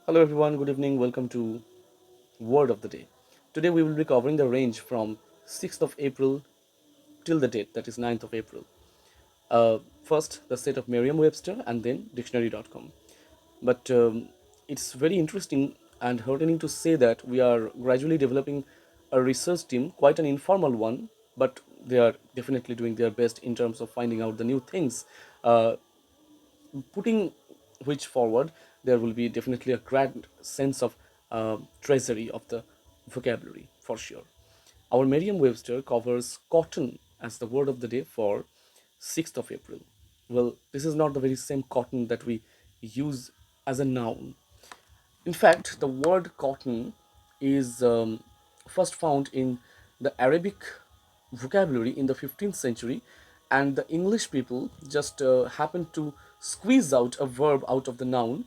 Hello everyone, good evening. Welcome to Word of the Day. Today we will be covering the range from 6th of April till the date, that is 9th of April. First, the set of Merriam-Webster and then dictionary.com. But it's very interesting and heartening to say that we are gradually developing a research team, quite an informal one, but they are definitely doing their best in terms of finding out the new things. Uh, Putting which forward, there will be definitely a grand sense of treasury of the vocabulary for sure. Our Merriam-Webster covers cotton as the word of the day for 6th of April. Well, this is not the very same cotton that we use as a noun. In fact, the word cotton is first found in the Arabic vocabulary in the 15th century, and the English people just happened to squeeze out a verb out of the noun,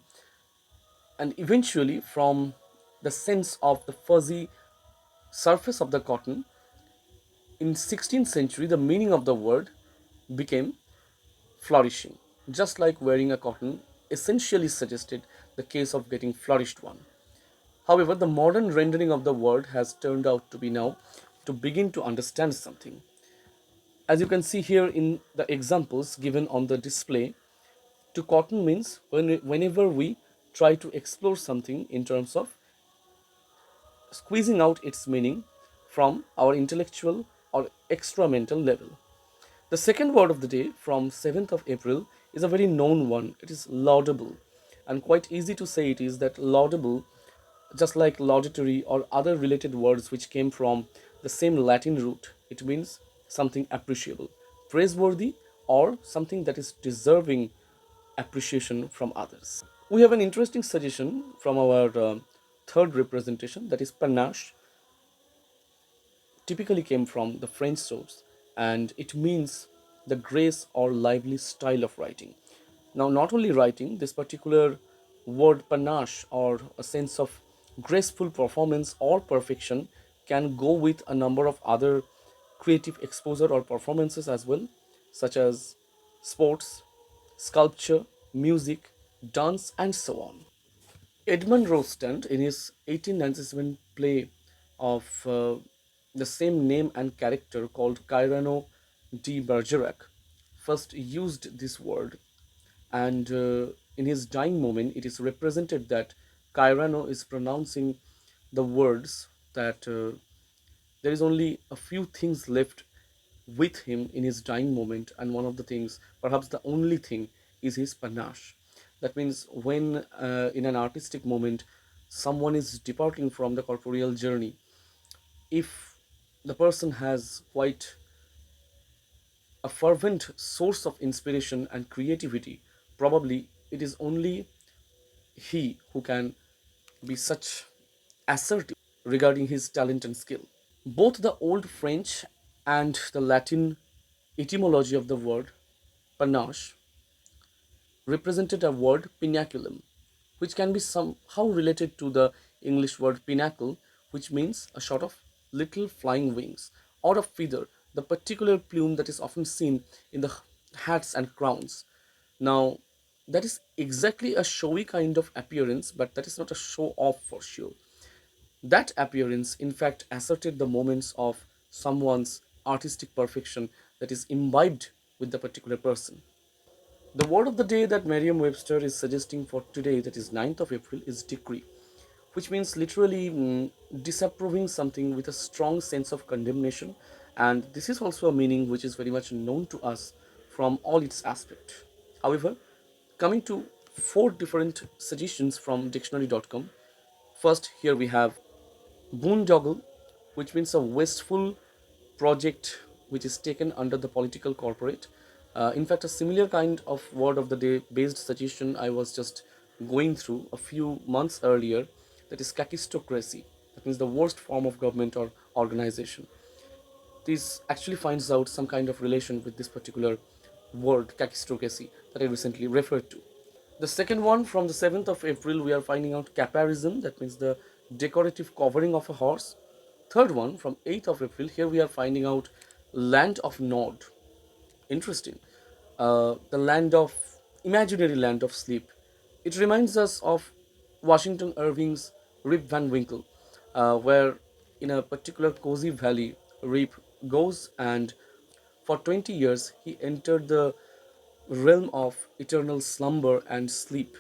and eventually, from the sense of the fuzzy surface of the cotton, in 16th century, the meaning of the word became flourishing, just like wearing a cotton essentially suggested the case of getting flourished one. However, the modern rendering of the word has turned out to be now to begin to understand something. As you can see here in the examples given on the display, to cotton means whenever we try to explore something in terms of squeezing out its meaning from our intellectual or extra mental level. The second word of the day from 7th of April is a very known one. It is laudable. And quite easy to say it is that laudable, just like laudatory or other related words which came from the same Latin root, it means something appreciable, praiseworthy, or something that is deserving appreciation from others. We have an interesting suggestion from our third representation, that is panache, typically came from the French source, and it means the grace or lively style of writing. Now, not only writing, this particular word panache or a sense of graceful performance or perfection can go with a number of other creative exposure or performances as well, such as sports, sculpture, music, dance, and so on. Edmund Rostand, in his 1897 play of the same name and character called Cyrano de Bergerac, first used this word, and in his dying moment, it is represented that Cyrano is pronouncing the words that there is only a few things left with him in his dying moment, and one of the things, perhaps the only thing, is his panache. That means when in an artistic moment someone is departing from the corporeal journey, if the person has quite a fervent source of inspiration and creativity, probably it is only he who can be such assertive regarding his talent and skill. Both the Old French and the Latin etymology of the word panache represented a word pinaculum, which can be somehow related to the English word pinnacle, which means a sort of little flying wings or a feather, the particular plume that is often seen in the hats and crowns. Now, that is exactly a showy kind of appearance, but that is not a show off for sure. That appearance, in fact, asserted the moments of someone's artistic perfection that is imbibed with the particular person. The word of the day that Merriam Webster is suggesting for today, that is 9th of April, is decree, which means literally disapproving something with a strong sense of condemnation. And this is also a meaning which is very much known to us from all its aspect. However, coming to four different suggestions from dictionary.com, first here we have boondoggle, which means a wasteful project which is taken under the political corporate. In fact, a similar kind of word of the day based suggestion I was just going through a few months earlier, that is kakistocracy. That means the worst form of government or organization. This actually finds out some kind of relation with this particular word, kakistocracy, that I recently referred to. The second one from the 7th of April, we are finding out caparism, that means the decorative covering of a horse. Third one from 8th of April, here we are finding out land of Nod. Interesting. The land of imaginary land of sleep. It reminds us of Washington Irving's Rip Van Winkle, where in a particular cozy valley, Rip goes and for 20 years he entered the realm of eternal slumber and sleep,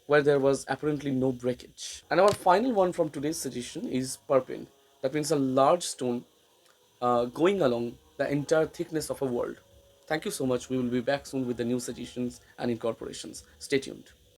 where there was apparently no breakage. And our final one from today's suggestion is Perpin. That means a large stone going along the entire thickness of a world. Thank you so much. We will be back soon with the new suggestions and incorporations. Stay tuned.